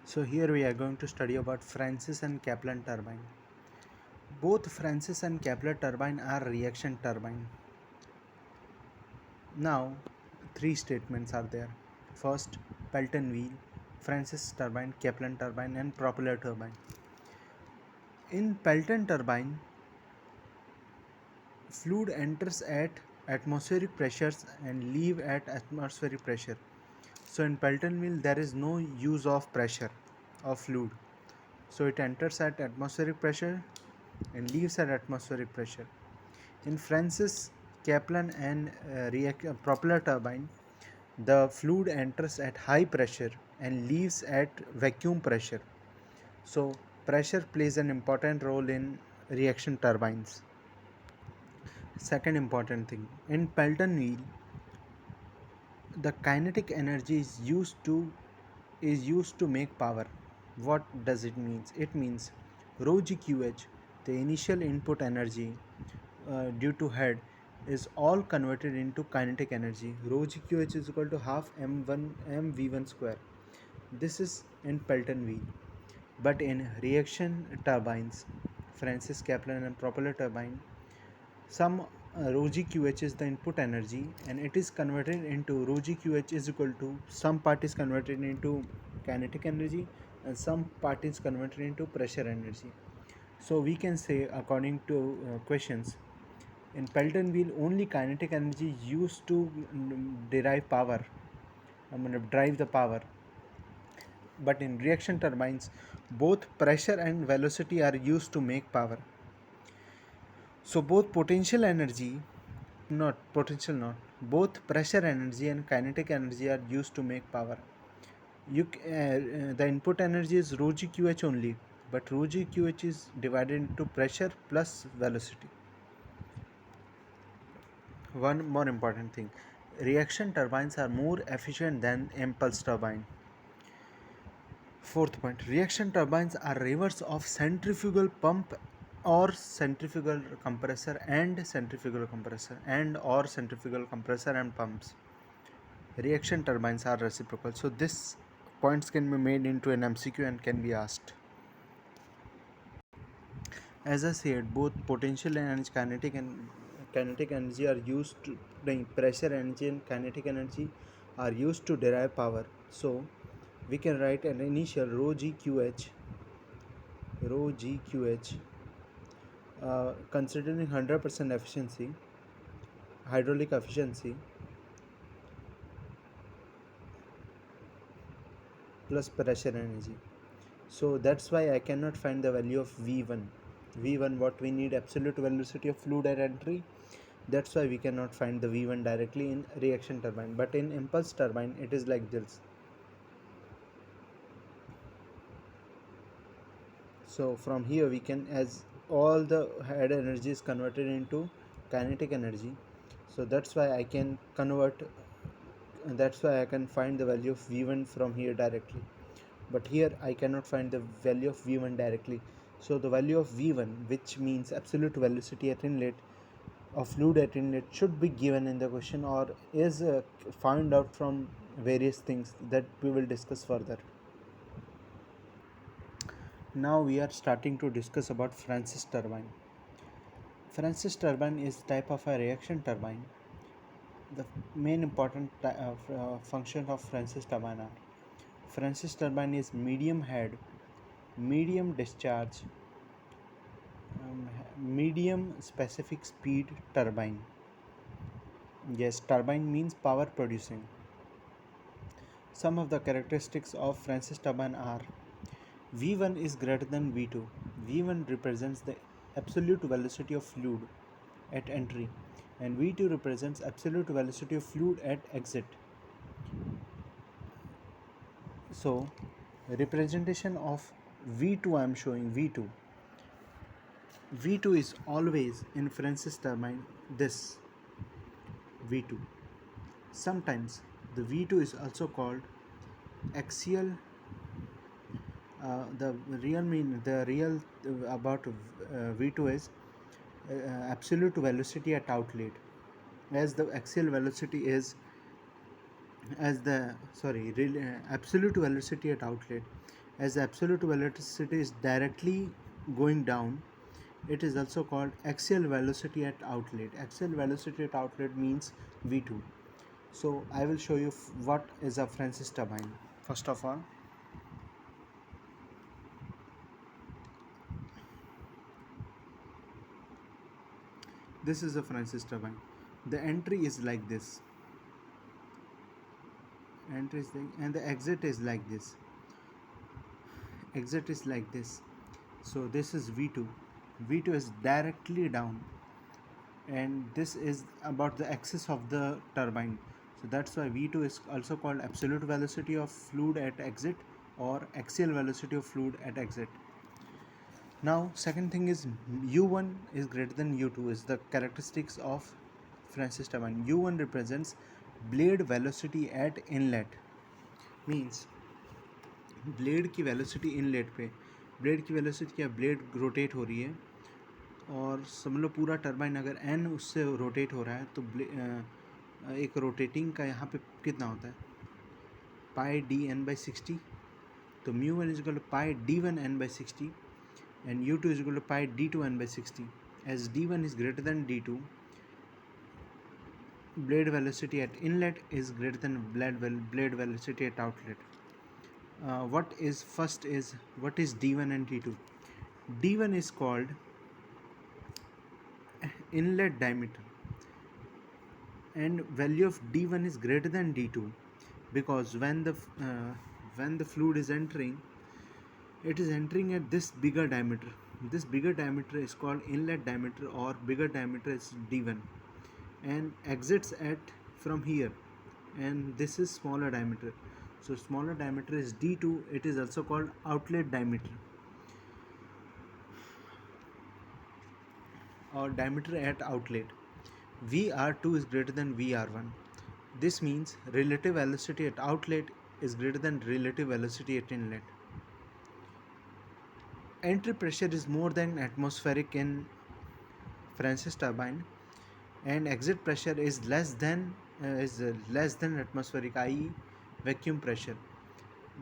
So here we are going to study about Francis and Kaplan turbine. Both Francis and Kepler turbine are reaction turbine. Now, three statements are there. First, Pelton wheel, Francis turbine, Kaplan turbine, and propeller turbine. In Pelton turbine, fluid enters at atmospheric pressures and leave at atmospheric pressure. So in Pelton wheel, there is no use of pressure of fluid. So it enters at atmospheric pressure and leaves at atmospheric pressure. In Francis, Kaplan, and propeller turbine, the fluid enters at high pressure and leaves at vacuum pressure. So, pressure plays an important role in reaction turbines. Second important thing, in Pelton wheel, the kinetic energy is used to make power. What does it mean? It means rho GQH, the initial input energy due to head, is all converted into kinetic energy. Rho GQH is equal to half m1 mv1 square. This is in Pelton wheel. But in reaction turbines, Francis Kaplan and propeller turbine, some rho GQH is the input energy and it is converted into rho GQH is equal to some part is converted into kinetic energy and some part is converted into pressure energy. So we can say, according to questions, in Pelton wheel only kinetic energy is used to derive power, drive the power. But in reaction turbines, both pressure and velocity are used to make power. So both potential energy, not potential, not both pressure energy and kinetic energy are used to make power. The input energy is rho GQH only, but rho GQH is divided into pressure plus velocity. One more important thing, reaction turbines are more efficient than impulse turbine. Fourth point, reaction turbines are reverse of centrifugal pump or centrifugal compressor and centrifugal compressor and pumps. Reaction turbines are reciprocal. So this points can be made into an MCQ and can be asked. As I said, both potential and kinetic energy are used to, the pressure energy and kinetic energy are used to derive power. So we can write an initial rho GQH, considering 100% efficiency, hydraulic efficiency, plus pressure energy. So that's why I cannot find the value of V1. V1, what we need, absolute velocity of fluid at entry. That's why we cannot find the V1 directly in reaction turbine. But in impulse turbine, it is like this. So from here we can, as all the head energy is converted into kinetic energy, so that's why I can find the value of V1 from here directly. But here I cannot find the value of V1 directly. So the value of V1, which means absolute velocity at inlet of fluid at inlet, should be given in the question or is found out from various things that we will discuss further. Now we are starting to discuss about Francis turbine. Francis turbine is type of a reaction turbine. The main important function of Francis turbine are: Francis turbine is medium head, medium discharge, medium specific speed turbine. Yes, turbine means power producing. Some of the characteristics of Francis turbine are: V1 is greater than V2. V1 represents the absolute velocity of fluid at entry and V2 represents absolute velocity of fluid at exit. So representation of V2, I am showing V2. V2 is always in Francis turbine this V2. Sometimes the V2 is also called axial. The real about V2 is absolute velocity at outlet, as the axial velocity is absolute velocity at outlet, As absolute velocity is directly going down, it is also called axial velocity at outlet. Axial velocity at outlet means V2. So I will show you what is a Francis turbine. First of all, this is a Francis turbine. The entry is like this. Entry is like, and the exit is like this. Exit is like this. So this is V2. V2 is directly down, and this is about the axis of the turbine. So that's why V2 is also called absolute velocity of fluid at exit or axial velocity of fluid at exit. Now second thing is U1 is greater than U2 is the characteristics of Francis turbine. U1 represents blade velocity at inlet, means blade की velocity inlet पे, blade की velocity क्या, blade rotate हो रही है और समझ लो पूरा टरबाइन अगर एन उससे रोटेट हो रहा है तो एक रोटेटिंग का यहाँ पे कितना होता है, पाई डी एन बाई 60. तो mu one is equal to pi D one N by 60 and u2 is equal to pi d2 n by 60. As d1 is greater than d2, blade velocity at inlet is greater than blade velocity at outlet. What is d1 and d2? D1 is called inlet diameter, and value of d1 is greater than d2 because when the fluid is entering, it is entering at this bigger diameter. This bigger diameter is called inlet diameter, or bigger diameter is d1, and exits at from here, and this is smaller diameter. So smaller diameter is d2. It is also called outlet diameter or diameter at outlet. VR2 is greater than VR1. This means relative velocity at outlet is greater than relative velocity at inlet. Entry pressure is more than atmospheric in Francis turbine, and exit pressure is less than atmospheric, i.e. vacuum pressure.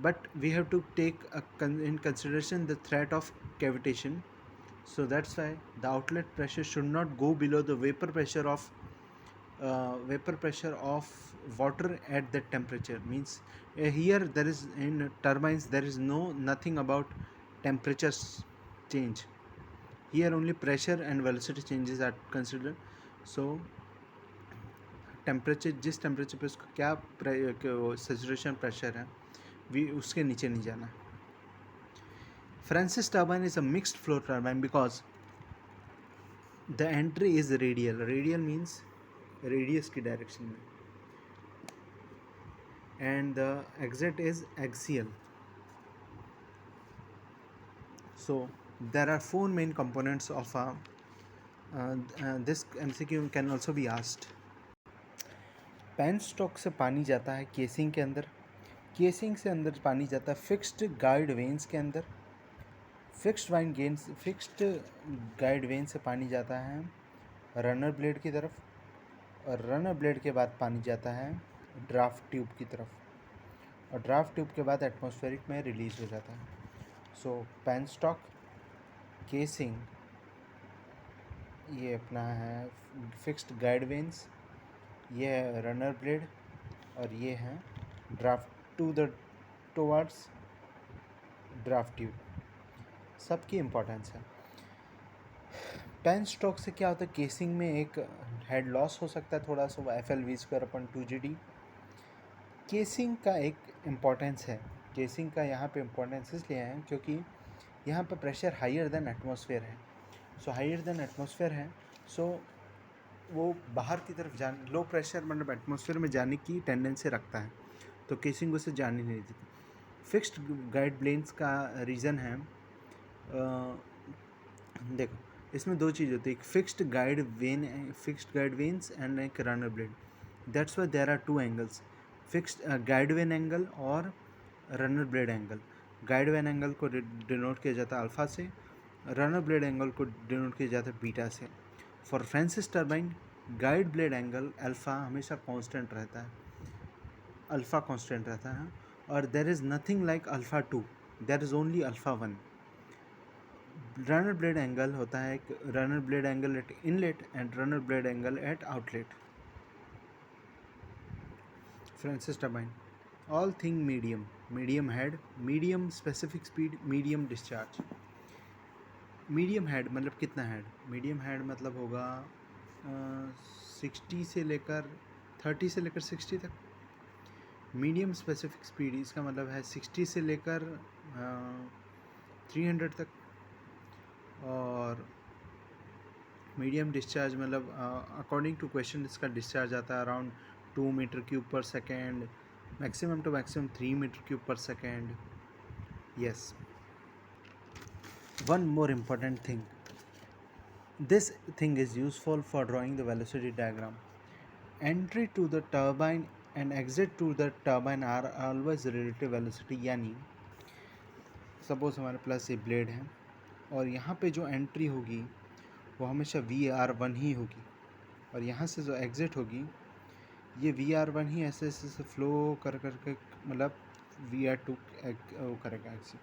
But we have to take in consideration the threat of cavitation. So that's why the outlet pressure should not go below the vapor pressure of water at that temperature. Means here there is, in turbines there is nothing about temperatures change. Here only pressure and velocity changes are considered. So temperature, जिस temperature पे उसका क्या saturation pressure है, भी उसके नीचे नहीं जाना. Francis turbine is a mixed flow turbine because the entry is radial. Radial means radius की डायरेक्शन में, and the exit is axial. So there are four main components of this MCQ can also be asked. Penstock से पानी जाता है casing के अंदर, casing से अंदर पानी जाता है फिक्स्ड गाइड वेन्स के अंदर, फिक्स्ड गाइड वेन से पानी जाता है रनर ब्लेड की तरफ, और रनर ब्लेड के बाद पानी जाता है ड्राफ्ट ट्यूब की तरफ, और ड्राफ्ट ट्यूब के बाद एटमॉस्फेरिक में रिलीज हो जाता है. सो पेनस्टॉक, केसिंग, ये अपना है फिक्स्ड गाइड वेन्स, ये है रनर ब्लेड, और ये है ड्राफ्ट टुवर्ड्स ड्राफ्ट ट्यूब. सबकी इम्पोर्टेंस है. पेन स्ट्रोक से क्या होता है, केसिंग में एक हेड लॉस हो सकता है थोड़ा सा, FL_V²/2GD. केसिंग का एक इम्पोर्टेंस है. केसिंग का यहाँ पे इम्पोर्टेंस इसलिए है क्योंकि यहाँ पे प्रेशर हाइयर देन एटमॉस्फेयर है. सो हाइयर देन एटमॉस्फेयर है, सो वो बाहर की तरफ लो प्रेशर मतलब एटमॉस्फेयर में जाने की टेंडेंसी रखता है, तो केसिंग उसे जाने नहीं देती. फिक्स्ड गाइड ब्लेड्स का रीज़न है, देखो इसमें दो चीज़ होती है, एक फिक्स्ड गाइड वेन्स एंड एक runner blade. That's why there are two angles, fixed guide vane angle और runner blade angle. Guide vane angle को डिनोट किया जाता है अल्फ़ा से, रनर ब्लेड एंगल को डिनोट किया जाता है बीटा से. For Francis turbine guide blade angle alpha हमेशा कांस्टेंट रहता है, अल्फ़ा कांस्टेंट रहता है, और there is nothing like alpha 2. There is only alpha 1. Runner blade angle होता है runner blade angle at inlet and runner blade angle at outlet. Francis turbine. All thing medium. Medium head, medium specific speed, medium discharge. Medium head मतलब कितना head? Medium head मतलब होगा 60 से लेकर 30 से लेकर 60 तक. मीडियम स्पेसिफिक स्पीड इसका मतलब है 60 से लेकर 300 तक. और मीडियम डिस्चार्ज मतलब अकॉर्डिंग टू क्वेश्चन इसका डिस्चार्ज आता है around 2 metre cube per second, maximum to maximum 3 metre cube per second. Yes. One more important thing. This thing is useful for drawing the velocity diagram. Entry to the turbine and exit to the turbine are always relative velocity. यानी suppose हमारे पास ये blade है और यहाँ पे जो entry होगी वो हमेशा VR1 ही होगी और यहाँ से जो एग्ज़िट होगी ये VR1 ही ऐसे ऐसे फ्लो कर के मतलब VR2 वो करेगा ऐसे.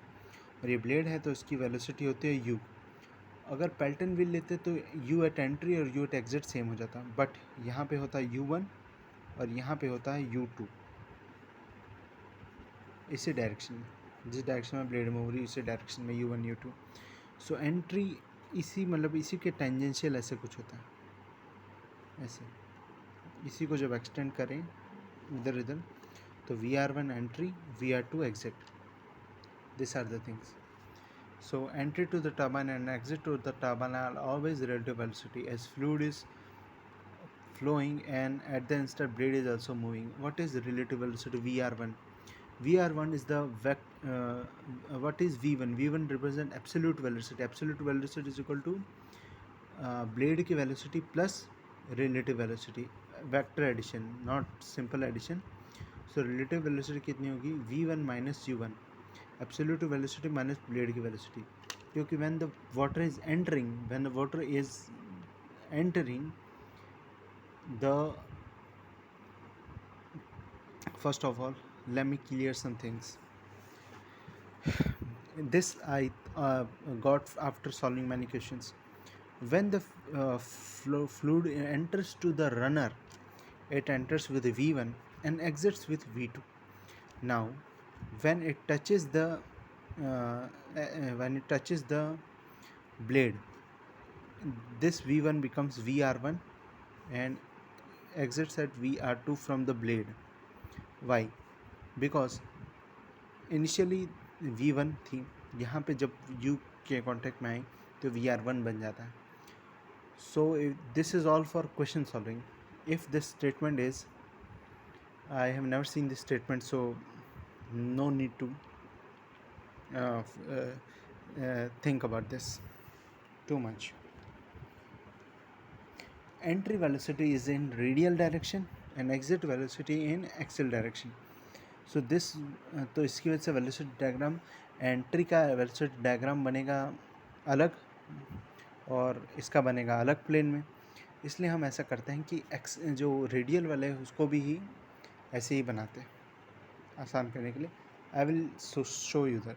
और ये ब्लेड है तो इसकी वेलोसिटी होती है u. अगर पेल्टन व्हील लेते तो u एट एंट्री और u एट एग्जिट सेम हो जाता, बट यहाँ पे होता है u1 और यहाँ पे होता है u2 इसी डायरेक्शन में. जिस डायरेक्शन में ब्लेड मूव हो रही है इसी डायरेक्शन में u1 u2. सो एंट्री इसी मतलब इसी के टेंजेंशियल ऐसे कुछ होता है ऐसे. इसी को जब एक्सटेंड करें इधर इधर तो VR1 entry VR2 exit. These are the things. So entry to the turbine and exit to the turbine are always relative velocity as fluid is flowing and at the instant blade is also moving. What is relative velocity? VR1. VR1 is the what is V1? V1 represent absolute velocity. Absolute velocity is equal to blade की velocity plus relative velocity. Vector addition, not simple addition. So relative velocity कितनी होगी? V1 minus U1. Absolute velocity minus blade की velocity. क्योंकि when the water is entering the first of all let me clear some things. This I got after solving many questions. When the fluid enters to the runner, it enters with V1 and exits with V2. Now when it touches the blade, this V1 becomes VR1 and exits at VR2 from the blade. Why? Because initially V1 थी, यहाँ पे जब U के contact में आई तो VR1 बन जाता है. So this is all for question solving. If this statement is, I have never seen this statement, so no need to think about this too much. Entry velocity is in radial direction and exit velocity in axial direction. So this तो इसकी वजह से velocity diagram entry का velocity diagram बनेगा अलग और इसका बनेगा अलग प्लेन में. इसलिए हम ऐसा करते हैं कि जो रेडियल वाले है उसको भी ही ऐसे ही बनाते हैं आसान करने के लिए. I will show you that.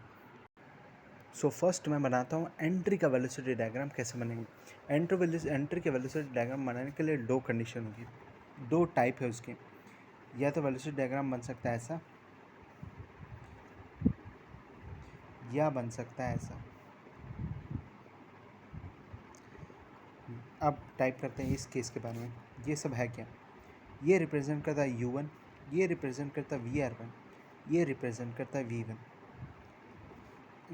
So first मैं बनाता हूँ एंट्री का वेलोसिटी डायग्राम कैसे बनेगा. एंट्री के वेलोसिटी डायग्राम बनाने के लिए दो कंडीशन होगी, दो टाइप है उसके. या तो वेलोसिटी डायग्राम बन सकता है ऐसा या बन सकता है ऐसा. अब टाइप करते हैं इस केस के बारे में. ये सब है क्या? ये रिप्रेजेंट करता है U1, ये रिप्रेजेंट करता है VR1, ये रिप्रेजेंट करता है V1.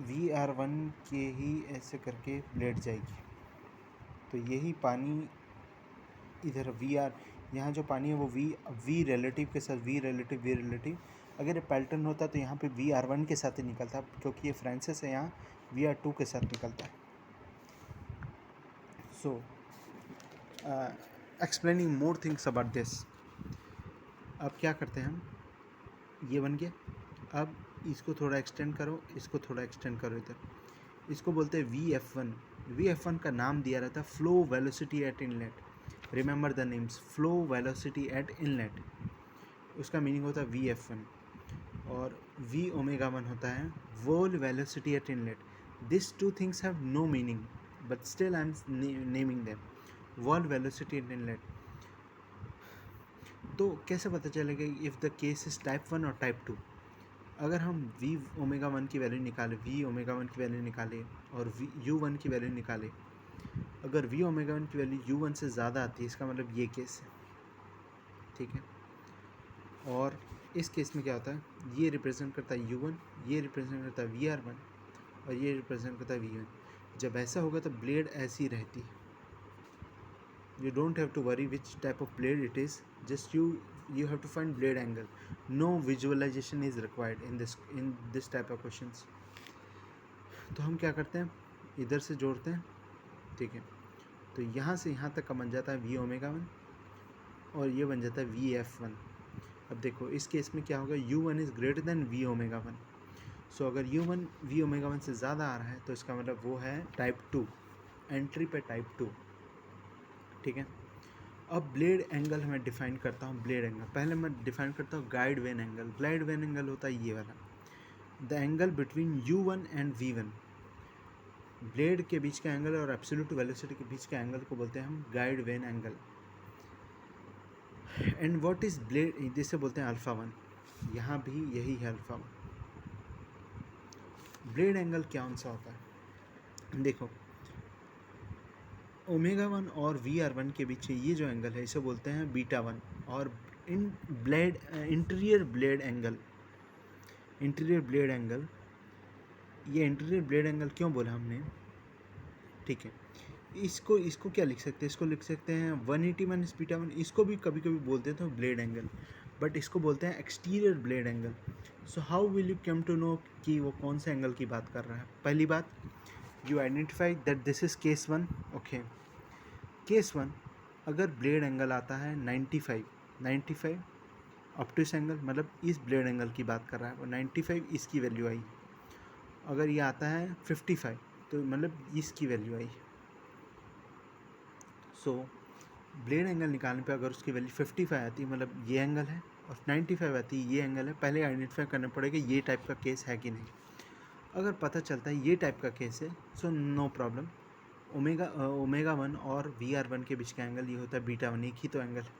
VR1 के ही ऐसे करके ब्लेड जाएगी तो यही पानी इधर VR यहाँ जो पानी है वो V रिलेटिव के साथ V रिलेटिव अगर ये पैल्टन होता तो यहाँ पे VR1 के साथ ही निकलता, क्योंकि ये फ्रांसिस है यहाँ VR2 के साथ निकलता है. So explaining more things about this. अब क्या करते हैं हम, ये बन गया. अब इसको थोड़ा एक्सटेंड करो, इसको थोड़ा एक्सटेंड करो इधर. इसको बोलते हैं VF1. VF1 का नाम दिया रहता है flow velocity at inlet. Remember the names, flow velocity at inlet, उसका मीनिंग होता है VF1. और वी ओमेगा वन होता है whirl velocity at inlet. This two things have no meaning but still I am naming them. Whirl velocity at inlet. तो कैसे पता चलेगा if the case is type one और टाइप टू? अगर हम V omega one की value निकालें, V omega one की वैल्यू निकालें और वी यू वन की वैल्यू निकालें, अगर वी ओमेगा वन की वैल्यू यू वन से ज़्यादा आती है इसका मतलब ये केस है. ठीक है. और इस केस में क्या होता है, ये रिप्रेजेंट करता है यू वन, ये रिप्रेजेंट करता है वी आर वन और ये रिप्रेजेंट करता है वी वन. जब ऐसा होगा तो ब्लेड ऐसी रहती है. You don't have to worry which type of blade it is, just you have to find blade angle. No visualization is required in this type of questions. तो हम क्या करते हैं, इधर से जोड़ते हैं. ठीक है. तो यहाँ से यहाँ तक का बन जाता है वी ओमेगा वन और ये बन जाता है वी एफ वन. अब देखो इस केस में क्या होगा, U one is greater than V omega one. So अगर U one V omega one से ज़्यादा आ रहा है तो इसका मतलब वो है टाइप टू, एंट्री पे टाइप टू. ठीक है. अब ब्लेड एंगल मैं डिफाइन करता हूँ. ब्लेड एंगल पहले मैं डिफाइन करता हूँ guide vane angle. Guide vane angle होता है ये वाला, the angle between U one and V one. Blade के बीच का एंगल और एब्सोल्यूट वेलोसिटी के बीच का एंगल को बोलते हैं हम guide vane angle. And what is blade, जिसे बोलते हैं अल्फा वन. यहाँ भी यही है अल्फा वन. ब्लेड एंगल क्या सा होता है, देखो ओमेगा वन और वी आर वन के बीच ये जो एंगल है इसे बोलते हैं बीटा वन. और इन blade interior blade angle, interior blade angle, ये इंटीरियर ब्लेड एंगल क्यों बोला हमने, ठीक है. इसको क्या लिख सकते हैं, इसको लिख सकते हैं 180 माइनस बीटा वन. इसको भी कभी कभी बोलते हैं तो ब्लेड एंगल, बट इसको बोलते हैं exterior blade angle. So how will you come to know कि वो कौन से एंगल की बात कर रहा है. पहली बात, you identify that this is case one. Okay, case one अगर ब्लेड एंगल आता है 95 अप टू इस एंगल, मतलब इस ब्लेड एंगल की बात कर रहा है वो 95, इसकी वैल्यू आई. अगर ये आता है 55 तो मतलब इसकी वैल्यू आई. सो ब्लेड एंगल निकालने पे अगर उसकी वैल्यू 55 आती है मतलब ये एंगल है, और 95 आती है ये एंगल है, पहले आइडेंटिफाई करना पड़ेगा ये टाइप का केस है कि नहीं. अगर पता चलता है ये टाइप का केस है so no problem. Omega one और वी आर वन के बीच का एंगल ये होता है बीटा वन, एक ही तो एंगल है.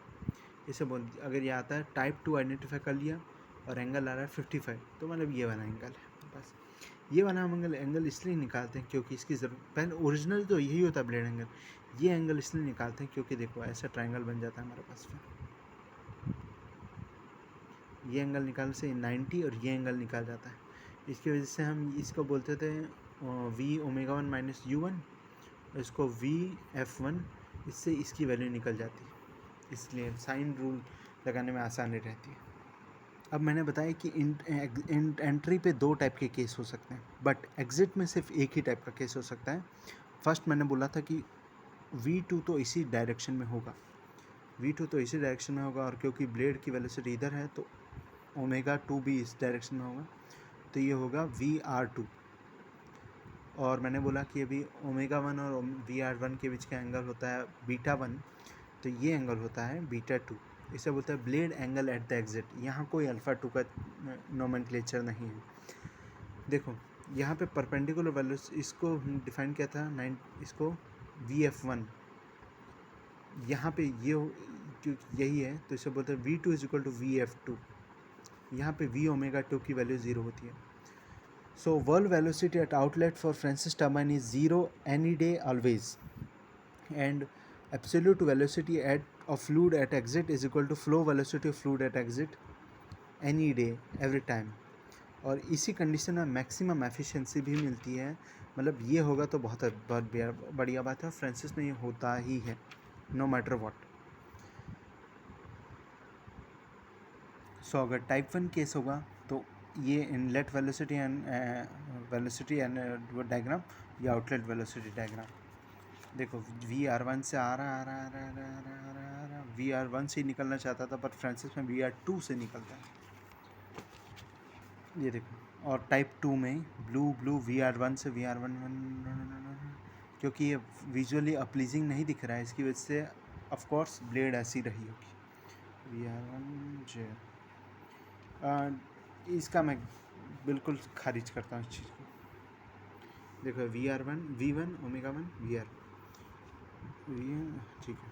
इसे बोल अगर ये आता है टाइप टू आइडेंटिफाई कर लिया और एंगल आ रहा है 55 तो मतलब ये वाला एंगल है. बस ये वाला हम एंगल इसलिए निकालते हैं क्योंकि इसकी ज़रूरत, पहले ओरिजिनल तो यही होता है ब्लेड एंगल. ये एंगल इसलिए निकालते हैं क्योंकि देखो ऐसा ट्रायंगल बन जाता है हमारे पास. फिर ये एंगल निकालने से 90 और ये एंगल निकाल जाता है. इसकी वजह से हम इसको बोलते थे V omega one minus U one, इसको वी एफ वन, इससे इसकी वैल्यू निकल जाती है. इसलिए साइन रूल लगाने में आसानी रहती है. अब मैंने बताया कि एंट्री पे दो टाइप के केस हो सकते हैं, बट एग्ज़िट में सिर्फ एक ही टाइप का केस हो सकता है. फर्स्ट मैंने बोला था कि V2 तो इसी डायरेक्शन में होगा, V2 तो इसी डायरेक्शन में होगा, और क्योंकि ब्लेड की वेलोसिटी इधर है तो ओमेगा टू भी इस डायरेक्शन में होगा, तो ये होगा VR2. और मैंने बोला कि अभी ओमेगा वन और VR1 के बीच का एंगल होता है बीटा वन, तो ये एंगल होता है बीटा टू. इसे बोलते हैं blade angle at the exit. यहाँ कोई अल्फ़ा टू का नोमेनक्लेचर नहीं है. देखो यहाँ पे परपेंडिकुलर वैल्यू इसको डिफाइन किया था इसको VF1. यहाँ पे ये यही है तो इसे बोलते हैं V2 is equal to VF2. यहाँ पे V ओमेगा टू की वैल्यू 0 होती है. So world velocity at outlet for Francis turbine is 0 any day always, and absolute velocity of fluid at exit is equal to flow velocity of fluid at exit any day every time. और इसी condition में maximum efficiency भी मिलती है. मतलब ये होगा तो बहुत बढ़िया बात है. फ्रांसिस में ये होता ही है नो मैटर व्हाट. सो अगर टाइप वन केस होगा तो ये इनलेट वेलोसिटी एंड वो डायग्राम, या आउटलेट वेलोसिटी डायग्राम. देखो VR1 से आ रहा VR1 से ही निकलना चाहता था पर फ्रांसिस में VR2 से निकलता है. ये देखो, और टाइप टू में ब्लू VR1 से VR1, क्योंकि ये विजुअली अपलीजिंग नहीं दिख रहा है इसकी वजह से ऑफकोर्स ब्लेड ऐसी रही होगी VR1 जे. इसका मैं बिल्कुल खारिज करता हूँ इस चीज़ को। देखो V R one, V one, omega one, V R, ठीक है।